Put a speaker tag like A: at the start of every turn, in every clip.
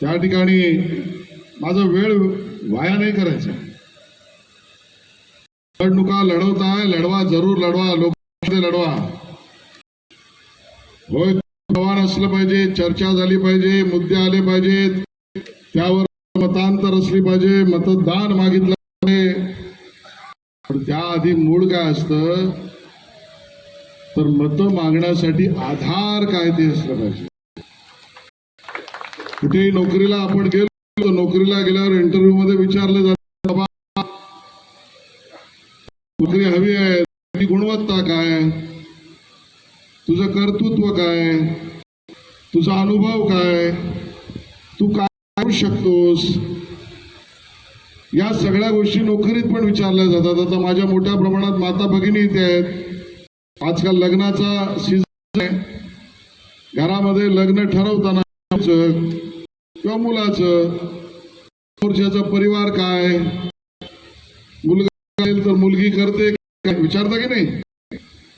A: त्या ठिकाणी माझा वेळ वाया नाही करायचा. निवडणुका लढवताय, लढवा, जरूर लढवा, लोकांमध्ये लढवा. होय, आव्हान असलं पाहिजे, चर्चा झाली पाहिजे, मुद्दे आले पाहिजेत, त्यावर मतांतर असली पाहिजे, मतदान मागितलं पाहिजे. पण त्याआधी मूळ काय असतं तर मत मागण्यासाठी आधार काय ते असलं पाहिजे. कुठेही नोकरीला आपण गेलो, नोकरीला गेल्यावर इंटरव्ह्यू मध्ये विचारलं जातं, बाबा नोकरी हवी आहे, ती गुणवत्ता काय, तुझं कर्तृत्व काय, तुझा अनुभव काय, तू काय करू शकतोस, या सगळ्या गोष्टी नोकरीत पण विचारल्या जातात. आता माझ्या मोठ्या प्रमाणात माता भगिनी इथे आहेत. आजकाल लग्नाचा सीझन आहे. घरामध्ये लग्न ठरवताना किंवा मुलाचं मोर्चाचा परिवार काय, मुलगा असेल तर मुलगी करते काय, विचारता की नाही,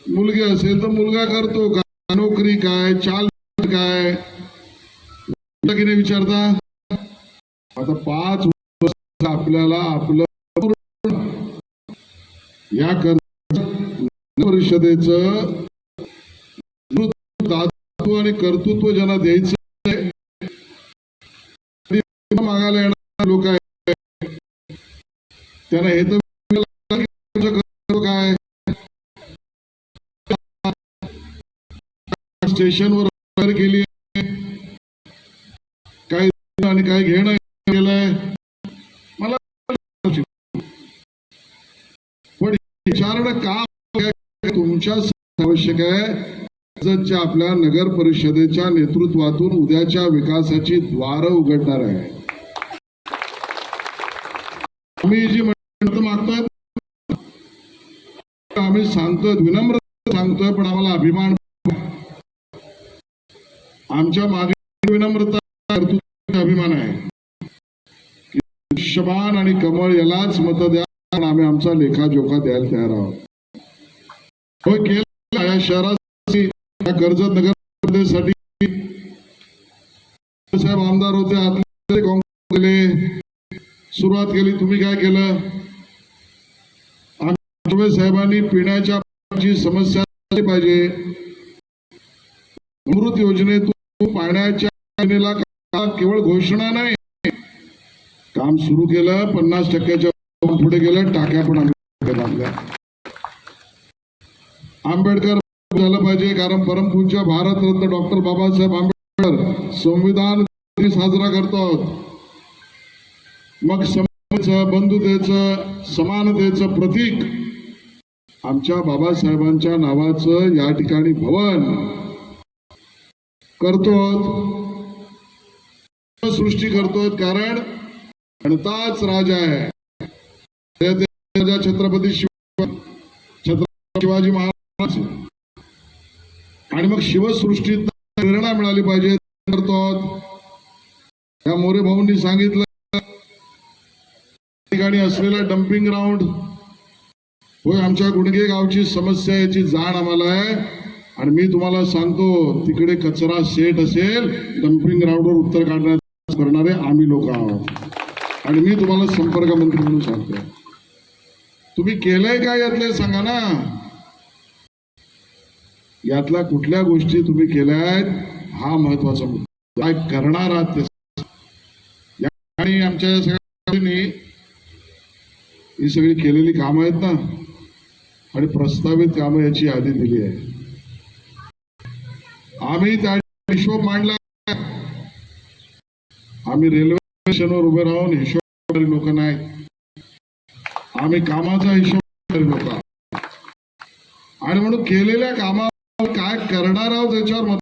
A: मुलगी असेल तर मुलगा करतो का, नोकरी काय, चाल काय, की नाही विचारता. आता 5 वर्ष आपल्याला आपलं या परिषदेचं दातृत्व आणि कर्तृत्व ज्यांना द्यायचं मागायला येणार लोक आहेत त्यांना हे तर काय स्टेशनवर केली काही आणि काय घेणं केलंय मला, पण विचारणं का तुमच्या आवश्यक आहे. आपल्या नगर परिषदेच्या नेतृत्वातून उद्याच्या विकासाची द्वारं उघडणार आहे. आम्ही जी मतं मागतोय, आम्ही सांगतोय, विनम्र सांगतोय, पण आम्हाला अभिमान, आमच्या मागे विनम्रता अभिमान आहे. शबान आणि कमळ यालाच मत द्या, आम्ही आमचा लेखाजोखा द्यायला तयार आहोत. होय, केलं या शहरासाठी, कर्जत नगर साठी साहेब आमदार होते, आतले काँग्रेस केले, सुरुवात केली. तुम्ही काय केलं, आमच्या साहेबांनी पिण्याच्या पाण्याची समस्या पाहिजे, अमृत योजनेतून पाण्याच्या योजनेला केवळ घोषणा नाही, काम सुरू केलं. 50% पुढे गेलं, टाक्या पण आम्ही बांधल्या. आंबेडकर झालं पाहिजे, कारण परमपूज्य भारतरत्न डॉक्टर बाबासाहेब आंबेडकर संविधान साजरा करतात. मग समतेचं, बंधुतेचं, समानतेचं प्रतीक आमच्या बाबासाहेबांच्या नावाचं या ठिकाणी भवन करतो, सृष्टी करतो. कारण गणताच राजा आहे, छत्रपती शिवाजी महाराज. आणि मग शिवसृष्टीत प्रेरणा मिळाली पाहिजे करतो. त्या मोरे भाऊंनी सांगितलं ठिकाणी असलेला डम्पिंग ग्राउंड, होय, आमच्या गुडगे गावची समस्या, याची जाण आम्हाला आहे. आणि मी तुम्हाला सांगतो, तिकडे कचरा सेट असेल, डम्पिंग ग्राउंडवर उत्तर काढण्यात करणारे आम्ही लोक आहोत. आणि मी तुम्हाला संपर्क मंत्री म्हणून सांगतो, तुम्ही केलंय काय यातले सांगा ना, यातल्या कुठल्या गोष्टी तुम्ही केल्यात, हा महत्वाचा मुद्दा. काय करणार आहात ते. आणि आमच्या सगळ्यांनी ही सगळी केलेली कामं आहेत ना, आणि प्रस्तावित कामं याची यादी दिली आहे. आम्ही त्या हिशोब मांडला. आम्ही रेल्वे स्टेशनवर उभे राहून हिशोब लोक नाही, आम्ही कामाचा हिशोब लोक. आणि म्हणून केलेल्या कामावर काय करणार आहोत याच्यावर मत.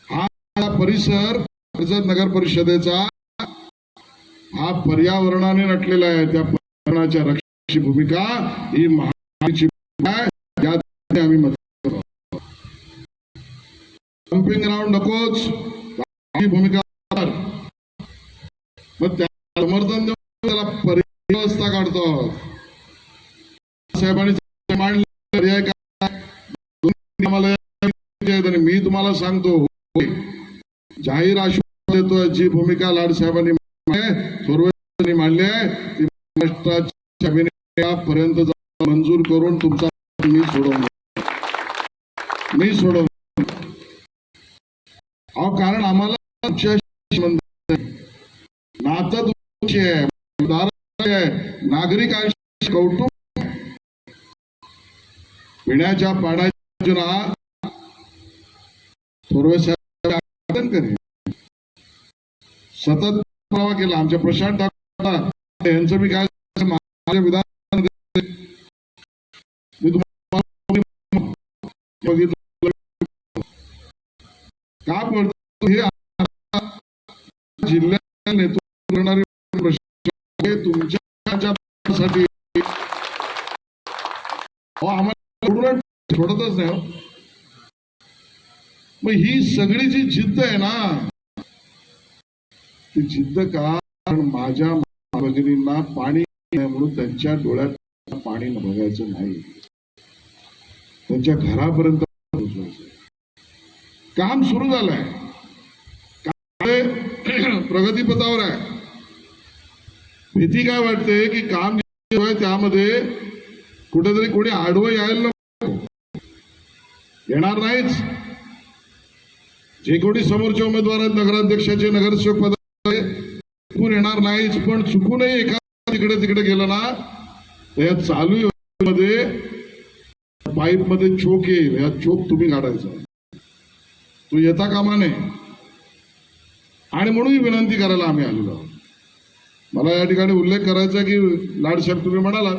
A: हा परिसर कर्जत नगर परिषदेचा हा पर्यावरणाने नटलेला आहे. त्या पर्यावरणाच्या रक्षणाची भूमिका ही महाराष्ट्राची आहे. आम्ही मत डम्पिंग ग्राउंड नकोच ही भूमिका. मग त्या समर्थन देऊन त्याला व्यवस्था काढतो. साहेबांनी मांडलं पर्याय काय, मी तुम्हाला सांगतो, जाहीर आश्वासन देतोय जी भूमिका लाडसाहेबांनी थोरवे मांडली आहे ती महाराष्ट्राच्या पर्यंत मंजूर करून तुमचा मी सोडवून अहो कारण आम्हाला नातं तुमची आहे नागरिकांशी कौटुंब पिण्याच्या पाण्याची योजना थोरवे साहेब करेल सतत प्रवाह केला आमच्या प्रशांत ठाकूर यांचं मी काय माझ्या विधान मी तुम्हाला बघितलं का पडतो हे जिल्ह्यात नेतृत्व करणारे प्रश्न तुमच्यासाठी आम्हाला सोडतच नाही मग ही सगळी जी जिद्द आहे ना ती जिद्द का कारण माझ्या भगिनींना पाणी म्हणून त्यांच्या डोळ्यात पाणी बघायचं नाही त्यांच्या घरापर्यंत पोहोचवायचं काम सुरू झालंय प्रगतीपथावर आहे भीती काय वाटते की काम त्यामध्ये कुठेतरी कोणी आडवं यायला येणार नाहीच जे कोणी समोरच्या उमेदवार आहेत नगराध्यक्षाचे नगरसेवक पदाचे चुकून येणार नाहीच पण चुकूनही एखादा तिकडे गेलं ना तर या चालू योजनेमध्ये पाईप मध्ये चोक येईल या चोक तुम्ही काढायचा तो येता कामा नये आणि म्हणून विनंती करायला आम्ही आलेलो आहोत मला या ठिकाणी उल्लेख करायचा की लाडसाहेब तुम्ही म्हणाला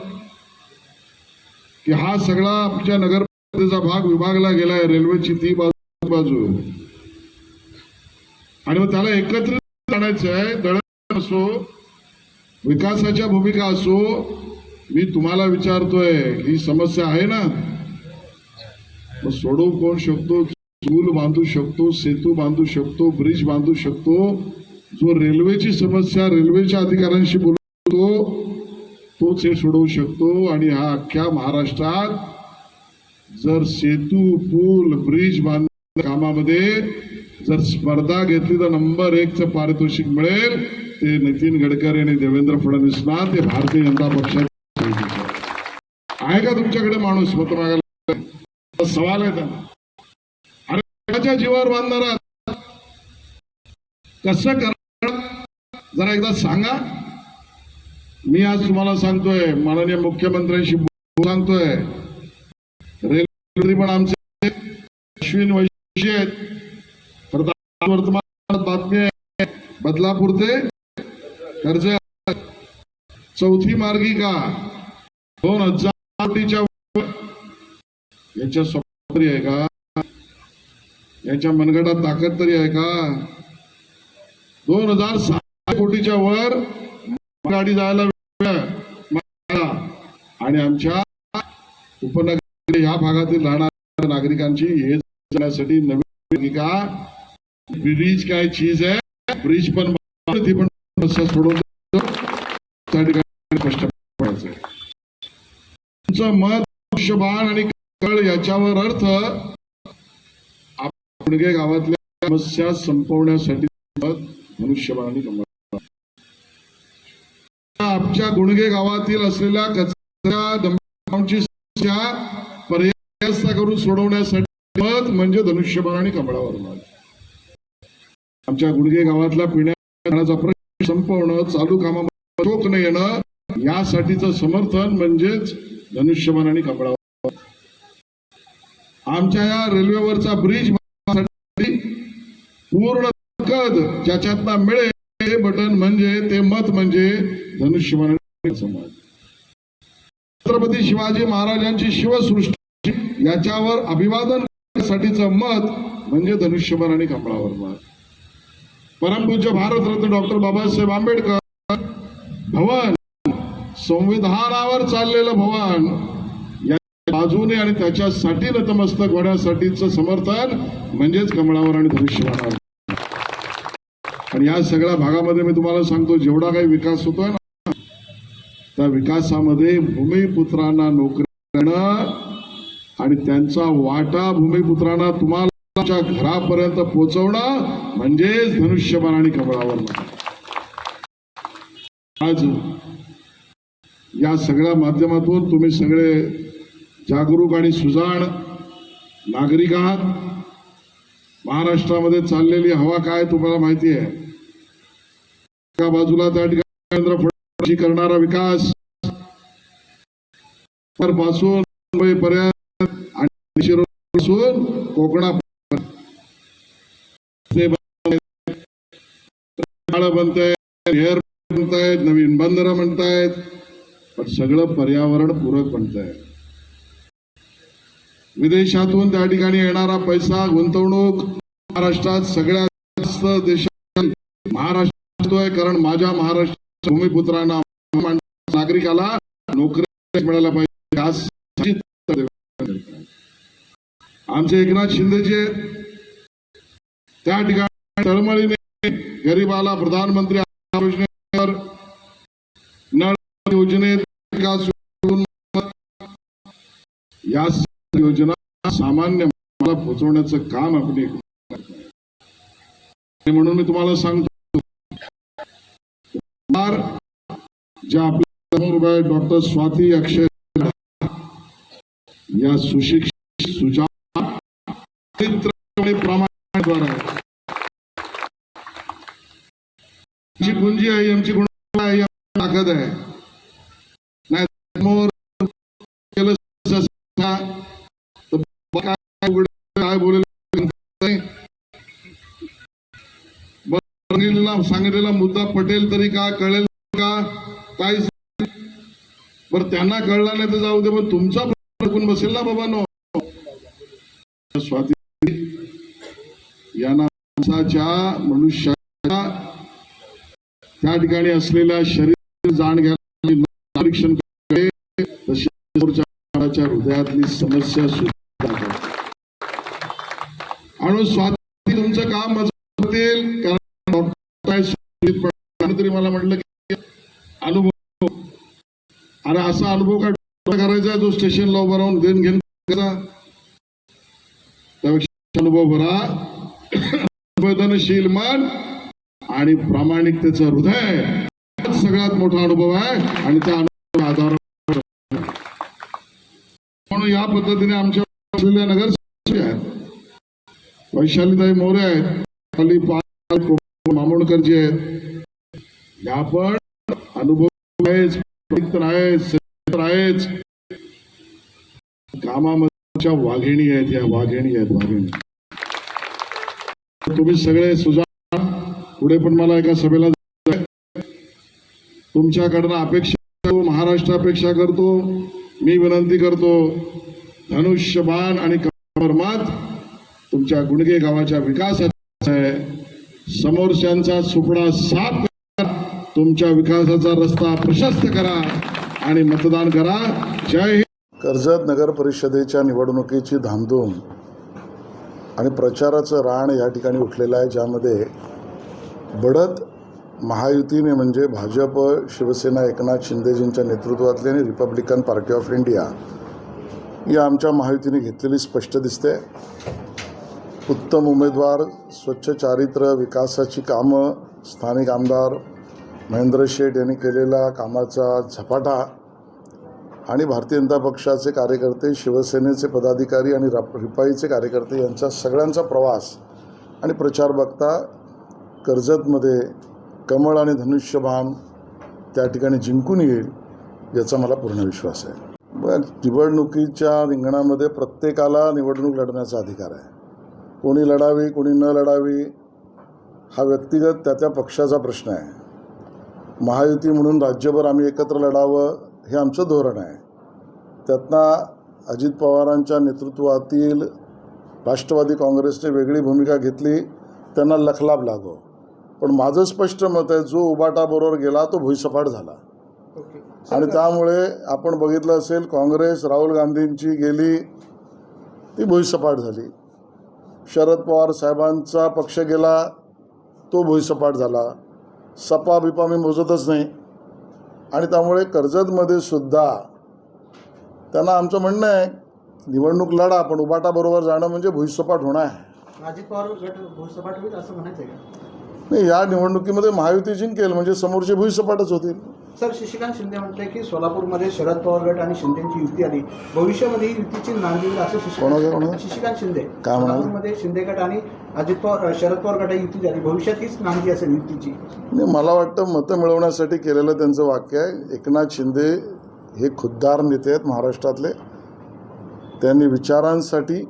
A: की हा सगळा आमच्या नगरपालिकेचा भाग विभागला गेलाय रेल्वेची ती बाजू आणि मग त्याला एकत्रित आणायचं आहे दळण असो विकासाच्या भूमिका असो मी तुम्हाला विचारतोय ही समस्या आहे ना मग सोडवू कोण शकतो पूल बांधू शकतो सेतू बांधू शकतो ब्रिज बांधू शकतो जो रेल्वेची समस्या रेल्वेच्या अधिकाऱ्यांशी बोलतो तोच हे सोडवू शकतो आणि हा अख्ख्या महाराष्ट्रात जर सेतू पूल ब्रिज बांधण्या कामामध्ये जर स्पर्धा घेतली तर नंबर 1 चं पारितोषिक मिळेल ते नितीन गडकरी आणि देवेंद्र फडणवीसना ते भारतीय जनता पक्षाचे आहे का तुमच्याकडे माणूस मत मागायला सवाल आहे त्यांना अरे जीवावर बांधणारा कसं करणार जरा एकदा सांगा मी आज तुम्हाला सांगतोय माननीय मुख्यमंत्र्यांशी सांगतोय रेल्वे पण आमचे अश्विन वैशी आहेत वर्तमानात बातमी आहे बदलापूर ते कर्जत चौथी मार्गिका 2000 कोटीच्या याच्या स्वप्न तरी आहे का याच्या मनगटात ताकद तरी आहे का 2006 कोटीच्या वर गाडी जायला आणि आमच्या उपनगर या भागातील राहणाऱ्या नागरिकांची ये जाण्यासाठी नवीन मार्गिका ब्रिज काय चीज आहे ब्रिज पण ती पण समस्या सोडवतो त्या ठिकाणी स्पष्ट पडायचं तुमचं मत धनुष्यबाण आणि कळ याच्यावर अर्थ गुणगे गावातल्या समस्या संपवण्यासाठी धनुष्यबाण आणि कमळ आमच्या गुणगे गावातील असलेल्या कचरा डंपाची समस्या पर्याय करून सोडवण्यासाठी मत म्हणजे धनुष्यबाण आणि कमळावर मत आमच्या गुडगे गावातला पिण्याचा प्रश्न संपवणं चालू कामामध्ये चोक न येणं यासाठीचं समर्थन म्हणजेच धनुष्यबाण आणि कमळावर आमच्या या रेल्वेवरचा ब्रिज पूर्ण कद ज्याच्यातनं मिळेल ते बटन म्हणजे ते मत म्हणजे धनुष्यबाण आणि समाज छत्रपती शिवाजी महाराजांची शिवसृष्टी याच्यावर अभिवादन करण्यासाठीचं मत म्हणजे धनुष्यबाण आणि कमळावर मत परमपूज्य भारतरत्न डॉक्टर बाबासाहेब आंबेडकर भवन संविधानावर चाललेलं भवन या बाजूने आणि त्याच्यासाठी नतमस्तक होण्यासाठीचं समर्थन म्हणजेच कमळावर आणि धनुष्यबाणावर आणि या सगळ्या भागामध्ये मी तुम्हाला सांगतो जेवढा काही विकास होतोय ना त्या विकासामध्ये भूमिपुत्रांना नोकरी देणं आणि त्यांचा वाटा भूमिपुत्रांना तुम्हाला आमच्या घरापर्यंत पोहोचवणं म्हणजेच धनुष्यबाण आणि कमळावर मत. आज या सगळ्या माध्यमातून तुम्ही सगळे जागरूक आणि सुजाण नागरिक आहात. महाराष्ट्रामध्ये चाललेली हवा काय तुम्हाला माहिती आहे. एका बाजूला त्या ठिकाणी नरेंद्र फडणवीस करणारा विकास पासून मुंबईपर्यंत आणि शिरोपासून कोकणापर्यंत बनतायत, हेअर बनतायत, नवीन बंदरं म्हणतायत, पण सगळं पर्यावरण पूरक बनतंय. विदेशातून त्या ठिकाणी येणारा पैसा गुंतवणूक महाराष्ट्रात सगळ्यात जास्त देशात महाराष्ट्र आहे. कारण माझ्या महाराष्ट्र भूमिपुत्रांना नागरिकाला नोकरी मिळायला पाहिजे. आमचे एकनाथ शिंदेचे त्या ठिकाणी तळमळीने गरीबाला प्रधानमंत्री योजनेवर नळ योजनेत विकास या योजना सामान्य माणसाला पोहोचवण्याचं काम आपले. म्हणून मी तुम्हाला सांगतो, ज्या आपल्या समोर डॉक्टर स्वाती अक्षय या सुशिक्षित सुजाण प्रामाणिकद्वारा आमची पुंजी आहे, आमची गुण आहे, ताकद आहे. नाही समोर काय बोलेल सांगितलेला मुद्दा पटेल तरी का, कळेल का, काय बरं त्यांना कळला नाही तर जाऊ दे, पण तुमचा प्रश्न बसेल ना बाबांनो. स्वाती यांना माणसाच्या मनुष्याच्या त्या ठिकाणी असलेल्या शरीर जाण घ्यायला परीक्षण हृदयातली समस्या सुद्धा आणि स्वाती तुमचं काम मजबूत होतील. कारण तरी मला म्हटलं की अनुभव, अरे असा अनुभव काय करायचा जो स्टेशनला उभा राहून देण घेऊन त्यापेक्षा अनुभव भरा, संवेदनशील मन आणि प्रामाणिकतेचं हृदय सगळ्यात मोठा अनुभव आहे. आणि त्या अनुभवाच्या आधारावर म्हणून या पद्धतीने आमच्या असलेल्या नगरसेवक आहेत, वैशालीताई मोरे आहेत, खाली मामोणकरजी आहेत, या पण अनुभव आहेच, आहेच, कामाच्या वाघिणी आहेत. या वाघिणी आहेत, वाघिणी. तुम्ही सगळे सुजाण पुढे पण मला एका सभेला तुमच्याकडनं अपेक्षा, महाराष्ट्रापेक्षा करतो, मी विनंती करतो, धनुष्यबाण आणि कमळावर मत तुमच्या गुणगे गावाच्या विकासाचा आहे. समोरच्यांचा सुपडा साफ करा, तुमच्या विकासाचा रस्ता प्रशस्त करा आणि मतदान करा. जय हिंद.
B: कर्जत नगर परिषदेच्या निवडणुकीची धामधूम आणि प्रचाराचं रान या ठिकाणी उठलेलं आहे, ज्यामध्ये बढत महायुतीने म्हणजे भाजप, शिवसेना, एकनाथ शिंदेजींच्या नेतृत्वातली आणि रिपब्लिकन पार्टी ऑफ इंडिया या आमच्या महायुतीने घेतलेली स्पष्ट दिसते. उत्तम उमेदवार, स्वच्छ चारित्र्य, विकासाची कामं, स्थानिक आमदार महेंद्र शेठ यांनी केलेला कामाचा झपाटा आणि भारतीय जनता पक्षाचे कार्यकर्ते, शिवसेनेचे पदाधिकारी आणि रिपाईचे कार्यकर्ते यांचा सगळ्यांचा प्रवास आणि प्रचार बघता कर्जतमध्ये कमळ आणि धनुष्यबाण त्या ठिकाणी जिंकून येईल याचा मला पूर्ण विश्वास आहे. निवडणुकीच्या रिंगणामध्ये प्रत्येकाला निवडणूक लढण्याचा अधिकार आहे. कोणी लढावी, कोणी न लढावी हा व्यक्तिगत त्या पक्षाचा प्रश्न आहे. महायुती म्हणून राज्यभर आम्ही एकत्र लढावं हे आमचं धोरण आहे. त्यातनं अजित पवारांच्या नेतृत्वातील राष्ट्रवादी काँग्रेसने वेगळी भूमिका घेतली, त्यांना लखलाभ लागो. पण माझं स्पष्ट मत आहे, जो उबाटाबरोबर गेला तो भुईसपाट झाला. आणि त्यामुळे आपण बघितलं असेल, काँग्रेस राहुल गांधींची गेली ती भुईसपाट झाली. शरद पवार साहेबांचा पक्ष गेला तो भुईसपाट झाला. सपा बिपा मी मोजतच नाही. आणि त्यामुळे कर्जतमध्ये सुद्धा त्यांना आमचं म्हणणं आहे, निवडणूक लढा, पण उबाटाबरोबर जाणं म्हणजे भुईसपाट होणं आहे.
C: अजित पवार गट भुसपाट होईल असं म्हणायचं आहे का?
B: नाही, या निवडणुकीमध्ये महायुती जिंकेल म्हणजे समोरचे भुईसपाटच होतील.
C: सर, शशिकांत शिंदे म्हणते की सोलापूरमध्ये शरद पवार गट आणि शिंदेची युती आली, भविष्यामध्ये ही युतीची नांदी होईल असं
B: कोणाचं?
C: शशिकांत शिंदे.
B: काय म्हणाले?
C: सोलापूरमध्ये शिंदे गट आणि अजित पवार शरद पवार गट युती झाली, भविष्यात हीच नांदी असेल युतीची.
B: नाही, मला वाटतं मतं मिळवण्यासाठी केलेलं त्यांचं वाक्य आहे. एकनाथ शिंदे हे खुद्दार नेते आहेत महाराष्ट्रातले. त्यांनी विचारांसाठी,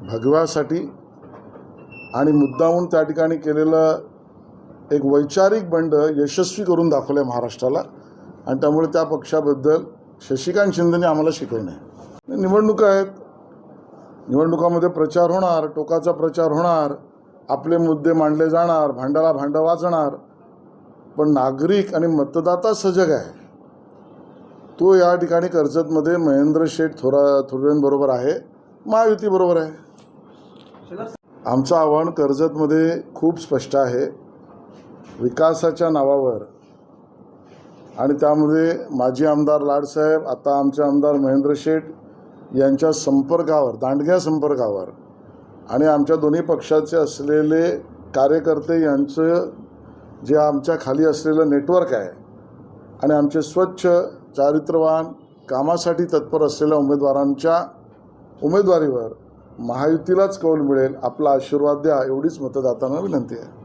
B: भगव्यासाठी आणि मुद्दामून त्या ठिकाणी केलेलं एक वैचारिक बंड यशस्वी करून दाखवलं आहे महाराष्ट्राला. आणि त्यामुळे त्या पक्षाबद्दल शशिकांत शिंदेने आम्हाला शिकवू नये. निवडणुका आहेत, निवडणुकामध्ये प्रचार होणार, टोकाचा प्रचार होणार, आपले मुद्दे मांडले जाणार, भांड्याला भांडं वाजणार. पण नागरिक आणि मतदाता सजग आहे. तो या ठिकाणी कर्जतमध्ये महेंद्र शेठ थोरांबरोबर आहे, महायुतीबरोबर आहे. आमचं आव्हान कर्जतमध्ये खूप स्पष्ट आहे. विकासाच्या नावावर आणि त्यामध्ये माजी आमदार लाडसाहेब, आता आमचे आमदार महेंद्र शेठ यांच्या संपर्कावर, दांडग्या संपर्कावर आणि आमच्या दोन्ही पक्षाचे असलेले कार्यकर्ते यांचं जे आमच्या खाली असलेलं नेटवर्क आहे आणि आमचे स्वच्छ, चारित्र्यवान, कामासाठी तत्पर असलेल्या उमेदवारांच्या उमेदवारीवर महायुतीलाच कौल मिळेल. आपला आशीर्वाद द्या, एवढीच मतदातांना विनंती आहे.